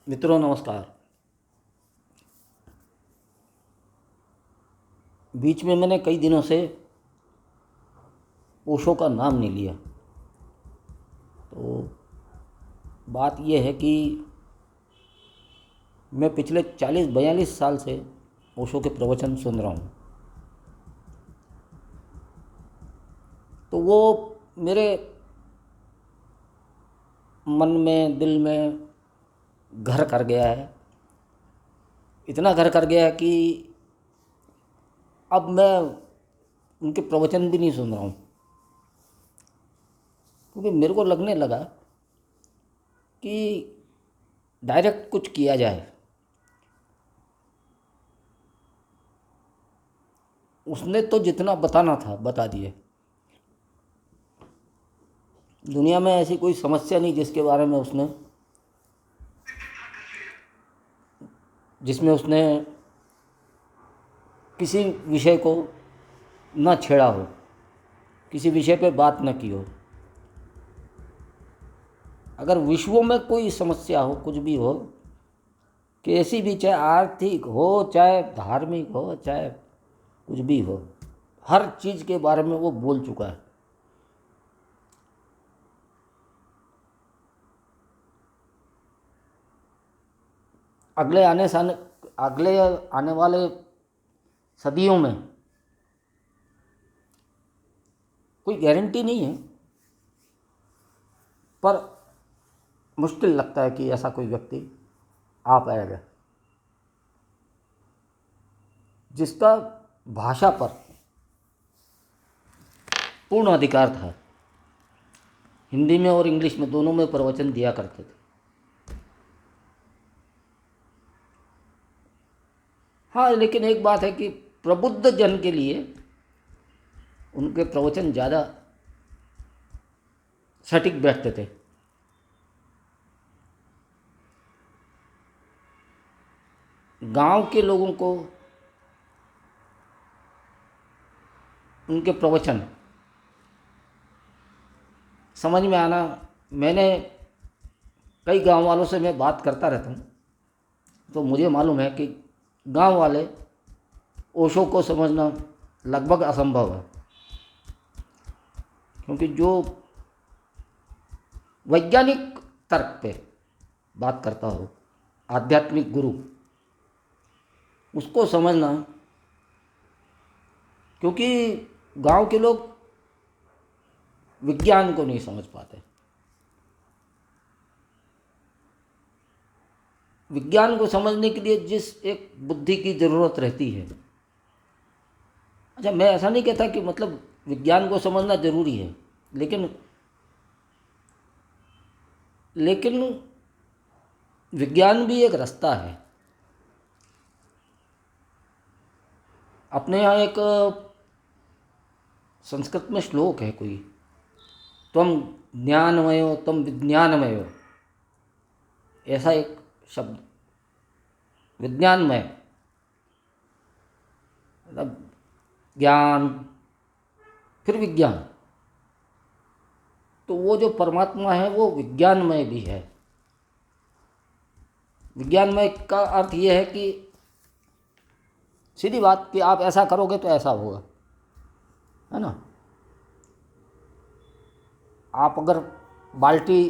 मित्रों नमस्कार। बीच में मैंने कई दिनों से ओशो का नाम नहीं लिया। तो बात यह है कि मैं पिछले 40-42 साल से ओशो के प्रवचन सुन रहा हूँ। तो वो मेरे मन में, दिल में घर कर गया है। इतना घर कर गया है कि अब मैं उनके प्रवचन भी नहीं सुन रहा हूँ, क्योंकि मेरे को लगने लगा कि डायरेक्ट कुछ किया जाए। उसने तो जितना बताना था बता दिए। दुनिया में ऐसी कोई समस्या नहीं जिसमें उसने किसी विषय को न छेड़ा हो, किसी विषय पे बात न की हो। अगर विश्व में कोई समस्या हो, कुछ भी हो, कैसी भी, चाहे आर्थिक हो, चाहे धार्मिक हो, चाहे कुछ भी हो, हर चीज़ के बारे में वो बोल चुका है। अगले आने वाले सदियों में कोई गारंटी नहीं है, पर मुश्किल लगता है कि ऐसा कोई व्यक्ति आ पाएगा जिसका भाषा पर पूर्ण अधिकार था। हिंदी में और इंग्लिश में दोनों में प्रवचन दिया करते थे। हाँ, लेकिन एक बात है कि प्रबुद्ध जन के लिए उनके प्रवचन ज़्यादा सटीक बैठते थे। गांव के लोगों को उनके प्रवचन समझ में आना, मैंने कई गांव वालों से मैं बात करता रहता हूँ, तो मुझे मालूम है कि गांव वाले ओशो को समझना लगभग असंभव है, क्योंकि जो वैज्ञानिक तर्क पे बात करता हो, आध्यात्मिक गुरु, उसको समझना, क्योंकि गांव के लोग विज्ञान को नहीं समझ पाते। विज्ञान को समझने के लिए जिस एक बुद्धि की ज़रूरत रहती है, अच्छा, मैं ऐसा नहीं कहता कि मतलब विज्ञान को समझना जरूरी है, लेकिन लेकिन विज्ञान भी एक रास्ता है। अपने यहाँ एक संस्कृत में श्लोक है कोई, त्वम ज्ञानमयो त्वम विज्ञानमयो, ऐसा एक शब्द, विज्ञानमय मतलब ज्ञान, फिर विज्ञान। तो वो जो परमात्मा है वो विज्ञानमय भी है। विज्ञानमय का अर्थ ये है कि सीधी बात कि आप ऐसा करोगे तो ऐसा होगा, है ना। आप अगर बाल्टी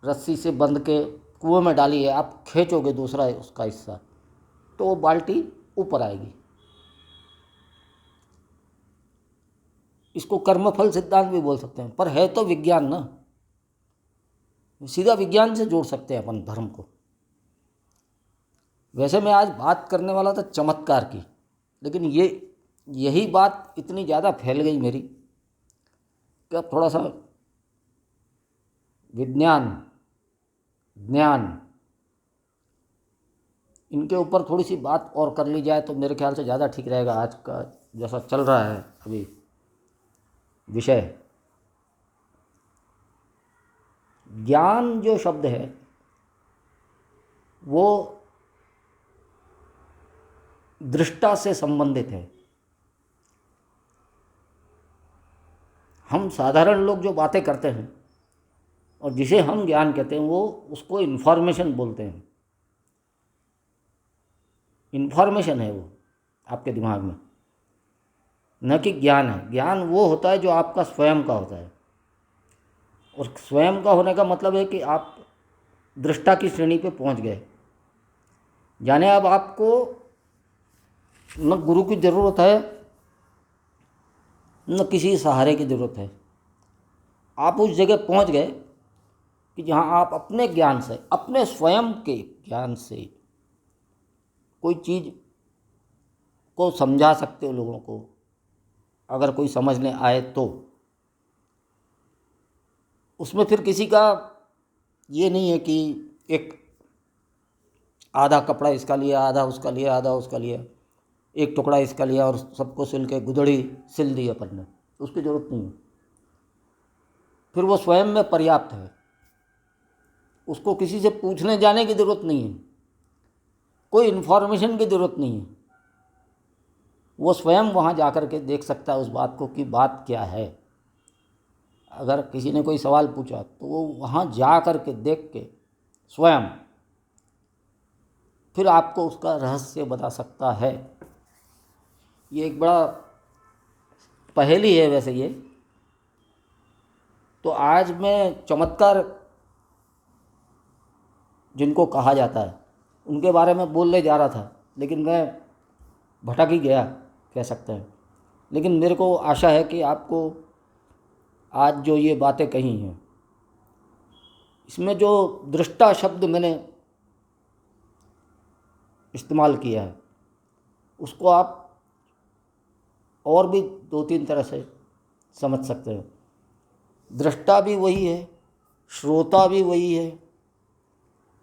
रस्सी से बंध के कुएं में डाली है, आप खींचोगे दूसरा उसका हिस्सा, तो वो बाल्टी ऊपर आएगी। इसको कर्मफल सिद्धांत भी बोल सकते हैं, पर है तो विज्ञान ना। सीधा विज्ञान से जोड़ सकते हैं अपन धर्म को। वैसे मैं आज बात करने वाला था चमत्कार की, लेकिन यही बात इतनी ज़्यादा फैल गई मेरी कि अब थोड़ा सा विज्ञान, ज्ञान, इनके ऊपर थोड़ी सी बात और कर ली जाए तो मेरे ख्याल से ज़्यादा ठीक रहेगा। आज का जैसा चल रहा है अभी विषय, ज्ञान जो शब्द है वो दृष्टा से संबंधित है। हम साधारण लोग जो बातें करते हैं और जिसे हम ज्ञान कहते हैं वो उसको इन्फॉर्मेशन बोलते हैं। इन्फॉर्मेशन है वो आपके दिमाग में, न कि ज्ञान है। ज्ञान वो होता है जो आपका स्वयं का होता है, और स्वयं का होने का मतलब है कि आप दृष्टा की श्रेणी पे पहुंच गए। यानी अब आपको न गुरु की ज़रूरत है न किसी सहारे की ज़रूरत है। आप उस जगह पहुंच गए कि जहां आप अपने ज्ञान से, अपने स्वयं के ज्ञान से कोई चीज़ को समझा सकते हो लोगों को, अगर कोई समझने आए तो। उसमें फिर किसी का ये नहीं है कि एक आधा कपड़ा इसका लिया, आधा उसका लिया, आधा उसका लिया, एक टुकड़ा इसका लिया और सबको सिल के गुदड़ी सिल दी अपन ने, उसकी ज़रूरत नहीं है। फिर वो स्वयं में पर्याप्त है, उसको किसी से पूछने जाने की ज़रूरत नहीं है, कोई इन्फॉर्मेशन की ज़रूरत नहीं है। वो स्वयं वहाँ जा कर के देख सकता है उस बात को कि बात क्या है। अगर किसी ने कोई सवाल पूछा तो वो वहाँ जा कर के देख के स्वयं फिर आपको उसका रहस्य बता सकता है। ये एक बड़ा पहेली है वैसे ये। तो आज मैं चमत्कार जिनको कहा जाता है उनके बारे में बोलने जा रहा था, लेकिन मैं भटक ही गया कह सकते हैं। लेकिन मेरे को आशा है कि आपको आज जो ये बातें कही हैं, इसमें जो दृष्टा शब्द मैंने इस्तेमाल किया है उसको आप और भी दो तीन तरह से समझ सकते हो। दृष्टा भी वही है, श्रोता भी वही है,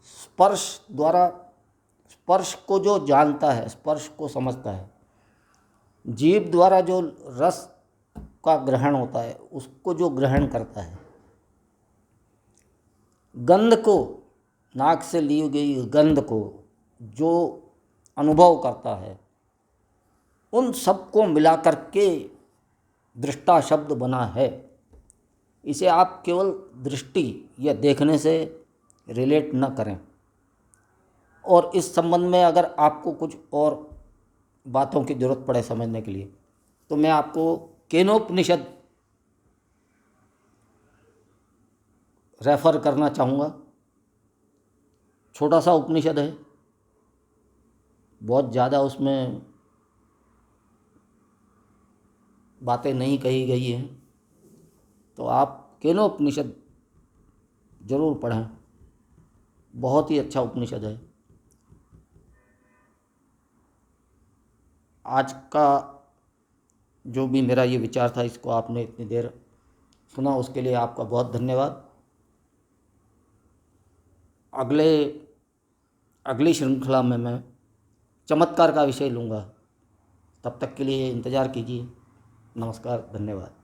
स्पर्श द्वारा स्पर्श को जो जानता है, स्पर्श को समझता है, जीभ द्वारा जो रस का ग्रहण होता है उसको जो ग्रहण करता है, गंध को, नाक से ली गई गंध को जो अनुभव करता है, उन सबको मिला करके दृष्टा शब्द बना है। इसे आप केवल दृष्टि या देखने से रिलेट न करें। और इस संबंध में अगर आपको कुछ और बातों की ज़रूरत पड़े समझने के लिए तो मैं आपको केनोपनिषद रेफ़र करना चाहूँगा। छोटा सा उपनिषद है, बहुत ज़्यादा उसमें बातें नहीं कही गई हैं, तो आप केनोपनिषद ज़रूर पढ़ें। बहुत ही अच्छा उपनिषद है। आज का जो भी मेरा ये विचार था इसको आपने इतनी देर सुना, उसके लिए आपका बहुत धन्यवाद। अगली श्रृंखला में मैं चमत्कार का विषय लूँगा। तब तक के लिए इंतज़ार कीजिए। नमस्कार, धन्यवाद।